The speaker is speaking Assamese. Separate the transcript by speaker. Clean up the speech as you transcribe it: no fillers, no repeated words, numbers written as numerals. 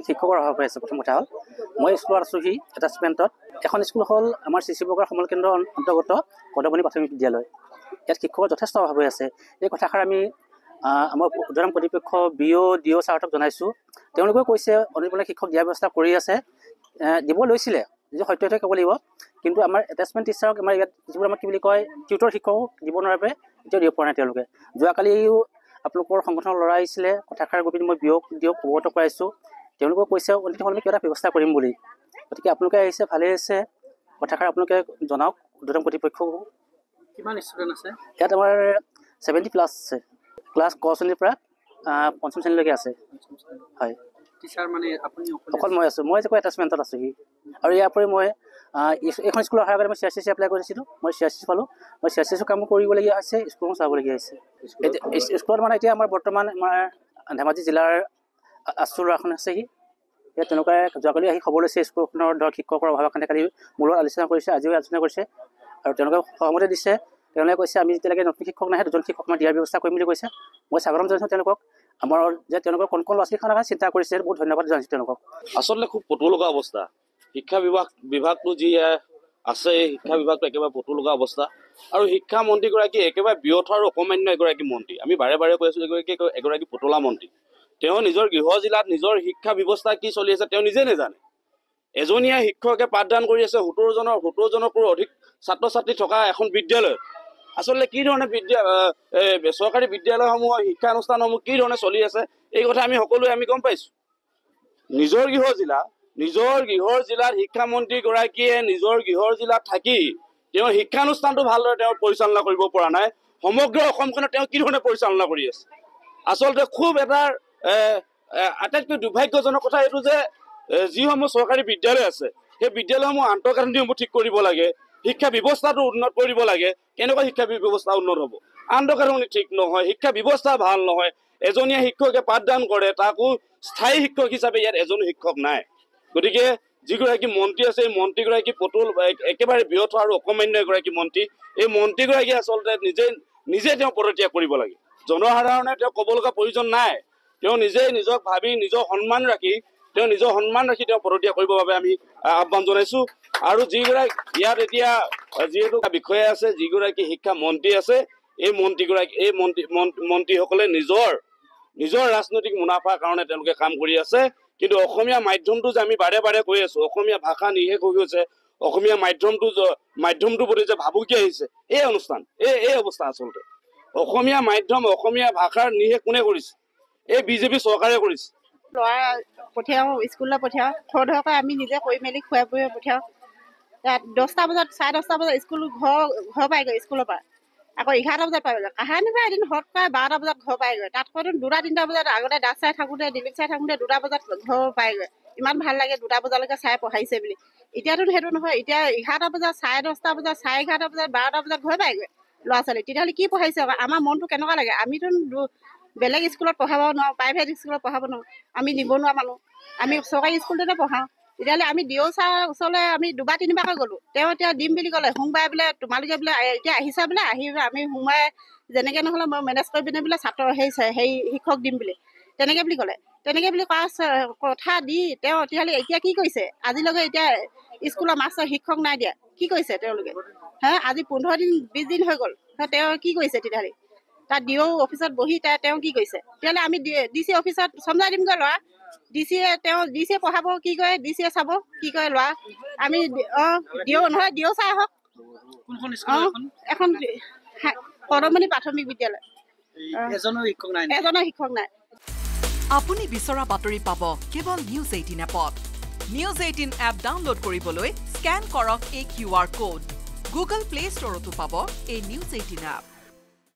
Speaker 1: শিক্ষকৰ অভাৱ হৈ আছে। প্ৰথম কথা হ'ল মই স্কুলত আছোঁহি এটাচমেণ্টত। এখন স্কুল হ'ল আমাৰ চি বগৰ সমল কেন্দ্ৰৰ অন্তৰ্গত কদমণি প্ৰাথমিক বিদ্যালয়। ইয়াত শিক্ষকৰ যথেষ্ট অভাৱ হৈ আছে। এই কথাষাৰ আমি আমাৰ উদ্বোধন কৰ্তৃপক্ষ DO ছাৰহঁতক জনাইছোঁ। তেওঁলোকেও কৈছে অনিৰ্বলীয়া শিক্ষক দিয়াৰ ব্যৱস্থা কৰি আছে, দিব লৈছিলে, যিটো সত্যতে ক'ব লাগিব। কিন্তু আমাৰ এটাচমেণ্ট টিচাৰক আমাৰ ইয়াত যিবোৰ আমাক কি বুলি কয় টিউটৰ শিক্ষকক দিব নোৱাৰে বাবে এতিয়াও দিব পৰা নাই তেওঁলোকে। যোৱাকালিও আপোনালোকৰ সংগঠনৰ ল'ৰা আহিছিলে, কথাষাৰ গৈ পিনি মই DOক অৱগত কৰাইছোঁ। তেওঁলোকেও কৈছে অনিত হ'লে কিবা এটা ব্যৱস্থা কৰিম বুলি। গতিকে আপোনালোকে আহিছে, ভালেই হৈছে। কথাষাৰ আপোনালোকে জনাওক উদ্বোধন কৰ্তৃপক্ষকো।
Speaker 2: কিমান ষ্টুডেণ্ট আছে
Speaker 1: ইয়াত? আমাৰ 70+ আছে। ক্লাছ ক শ্ৰেণীৰ পৰা পঞ্চম শ্ৰেণীলৈকে আছে। হয়,
Speaker 2: টিচাৰ মানে আপুনি
Speaker 1: অকল মই আছোঁ। মই যে এটাচমেণ্টত আছোঁহি। আৰু ইয়াৰ উপৰি মই এইখন স্কুল অহাৰ আগতে মই CRCC এপ্লাই কৰিছিলোঁ। মই CRCC পালোঁ। মই CRCC কামো কৰিবলগীয়া হৈছে, স্কুলখন চাবলগীয়া হৈছে। স্কুলত মানে এতিয়া আমাৰ বৰ্তমান আমাৰ ধেমাজি জিলাৰ আছুৰ এখন আছেহি। ইয়াত তেনেকুৱাই যোৱাকালি আহি খবৰ লৈছে স্কুলখনৰ ধৰক শিক্ষকৰ অভাৱৰ কাৰণে। কালি মূলত আলোচনা কৰিছে, আজিও আলোচনা কৰিছে আৰু তেওঁলোকে সহমতে দিছে। তেওঁলোকে কৈছে আমি যেতিয়ালৈকে নতুন শিক্ষক নাহে দুজন শিক্ষক আমাৰ দিয়াৰ ব্যৱস্থা কৰিম বুলি কৈছে। মই স্বাগতম জনাইছোঁ তেওঁলোকক। আমাৰ যে তেওঁলোকৰ কণ ল'ৰা ছোৱালীখনৰ চিন্তা কৰিছে, বহুত ধন্যবাদ জনাইছোঁ তেওঁলোকক।
Speaker 3: আচলতে খুব পটু লগা অৱস্থা। শিক্ষা বিভাগটো যি আছে, শিক্ষা বিভাগটো একেবাৰে পটু লগা অৱস্থা। আৰু শিক্ষা মন্ত্ৰীগৰাকী একেবাৰে ব্যৰ্থ আৰু অকমান্য এগৰাকী মন্ত্ৰী। আমি বাৰে বাৰে কৈ আছোঁ এগৰাকী পুতলা মন্ত্ৰী। তেওঁ নিজৰ গৃহ জিলাত নিজৰ শিক্ষা ব্যৱস্থা কি চলি আছে তেওঁ নিজে নাজানে। এজনীয়া শিক্ষকে পাঠদান কৰি আছে 17জনতকৈও অধিক ছাত্ৰ ছাত্ৰী থকা এখন বিদ্যালয়ত। আচলতে কি ধৰণে চৰকাৰী বিদ্যালয়সমূহৰ শিক্ষানুষ্ঠানসমূহ কি ধৰণে চলি আছে এই কথা আমি সকলোৱে গম পাইছোঁ। নিজৰ গৃহ জিলাত শিক্ষামন্ত্ৰীগৰাকীয়ে নিজৰ গৃহ জিলাত থাকি তেওঁৰ শিক্ষানুষ্ঠানটো ভালদৰে তেওঁ পৰিচালনা কৰিব পৰা নাই। সমগ্ৰ অসমখনত তেওঁ কি ধৰণে পৰিচালনা কৰি আছে। আচলতে খুব এটা আটাইতকৈ দুৰ্ভাগ্যজনক কথা এইটো যে যিসমূহ চৰকাৰী বিদ্যালয় আছে সেই বিদ্যালয়সমূহ আন্তঃগাঁথনিসমূহ ঠিক কৰিব লাগে, শিক্ষা ব্যৱস্থাটো উন্নত কৰিব লাগে। কেনেকুৱা শিক্ষা ব্যৱস্থা উন্নত হ'ব? আন্তঃগাঁথনি ঠিক নহয়, শিক্ষা ব্যৱস্থা ভাল নহয়। এজনীয়া শিক্ষকে পাঠদান কৰে, তাকো স্থায়ী শিক্ষক হিচাপে ইয়াত এজনো শিক্ষক নাই। গতিকে যিগৰাকী মন্ত্ৰী আছে এই মন্ত্ৰীগৰাকী একেবাৰে ব্যৰ্থ আৰু অকমান্য এগৰাকী মন্ত্ৰী। এই মন্ত্ৰীগৰাকী আচলতে নিজে তেওঁ পদত্যাগ কৰিব লাগে। জনসাধাৰণে তেওঁ ক'ব লগা প্ৰয়োজন নাই। তেওঁ নিজক ভাবি নিজৰ সন্মান ৰাখি তেওঁ পদত্যাগ কৰিবৰ বাবে আমি আহ্বান জনাইছোঁ। আৰু যিগৰাকী ইয়াত এতিয়া যিহেতু বিষয়া আছে, যিগৰাকী শিক্ষা মন্ত্ৰী আছে, এই মন্ত্ৰীসকলে নিজৰ ৰাজনৈতিক মুনাফাৰ কাৰণে তেওঁলোকে কাম কৰি আছে। কিন্তু অসমীয়া মাধ্যমটো যে আমি বাৰে বাৰে কৈ আছোঁ, অসমীয়া ভাষা নিশেষ হৈ গৈছে, অসমীয়া মাধ্যমটোৰ প্ৰতি যে ভাবুকি আহিছে, এই অৱস্থা আচলতে অসমীয়া মাধ্যম অসমীয়া ভাষাৰ নিশেষ কোনে কৰিছে? এই বিজেপি চৰকাৰে কৰিছে।
Speaker 4: ল'ৰা পঠিয়াওঁ, স্কুললৈ পঠিয়াওঁ, থৈ আমি নিজে কৰি মেলি খুৱাই বুৱাই পঠিয়াওঁ। 10টা বজাত 10:30 বজাত স্কুল ঘৰ পাইগৈ। স্কুলৰ পৰা আকৌ 11টা বজাত পাইগৈ। কাহানিবা এদিন হত পাই 12টা বজাত ঘৰ পাইগৈ। তাত হয়তো 2-3টা বজাত আগতে ডাক চাই থাকোঁতে ডিলিট চাই থাকোঁতে 2টা বজাত ঘৰ পাইগৈ। ইমান ভাল লাগে 2টা বজালৈকে চাই পঢ়াইছে বুলি। এতিয়াতো সেইটো নহয়। এতিয়া 11টা বজাত 10:30 বজাত 11:30 বজাত 12টা বজাত ঘৰ পাইগৈ ল'ৰা ছোৱালী। তেতিয়াহ'লে কি পঢ়াইছে? আমাৰ মনটো কেনেকুৱা লাগে? আমিতো বেলেগ স্কুলত পঢ়াব নোৱাৰোঁ, প্ৰাইভেট স্কুলত পঢ়াব নোৱাৰোঁ। আমি নিবনুৱা মানুহ, আমি চৰকাৰী স্কুলতে পঢ়াওঁ। তেতিয়াহ'লে আমি DO ছাৰৰ ওচৰলৈ আমি 2-3বাৰকৈ গ'লোঁ। তেওঁ এতিয়া দিম বুলি ক'লে। সোমবাৰে বোলে তোমালোকে বোলে এতিয়া আহিছা বোলে, আমি সোমবাৰে যেনেকৈ নহ'লে মই মেনেজ কৰি পিনে বোলে শিক্ষক দিম বুলি তেনেকৈ বুলি ক'লে। তেনেকৈ বুলি কোৱা কথা দি তেওঁ তেতিয়াহ'লে এতিয়া কি কৰিছে? আজিলৈকে এতিয়া স্কুলৰ মাষ্টৰ শিক্ষক নাই দিয়া। কি কৰিছে তেওঁলোকে? আজি 15 দিন 20 দিন হৈ গ'ল। তেওঁ কি কৰিছে তেতিয়াহ'লে? তাত DO অফিচত বহি তেওঁ কি কৰিছে? তেতিয়াহ'লে আমি DC অফিচত চমজাই দিমগৈ ল'ৰা। DCয়ে পঢ়াব, কি কৰে DCয়ে চাব, কি কৰে ল'ৰা। আমি DO চাই আহক। এখন কদমণি প্ৰাথমিক বিদ্যালয়।
Speaker 2: এজনো
Speaker 4: শিক্ষক নাই।
Speaker 5: আপুনি বিচৰা বাতৰি পাব কেৱল নিউজ 18 এপত। নিউজ 18 এপ ডাউনলোড কৰিবলৈ স্কেন কৰক এই QR কোড। গুগল প্লে ষ্টৰতো পাব এই নিউজ 18 এপ।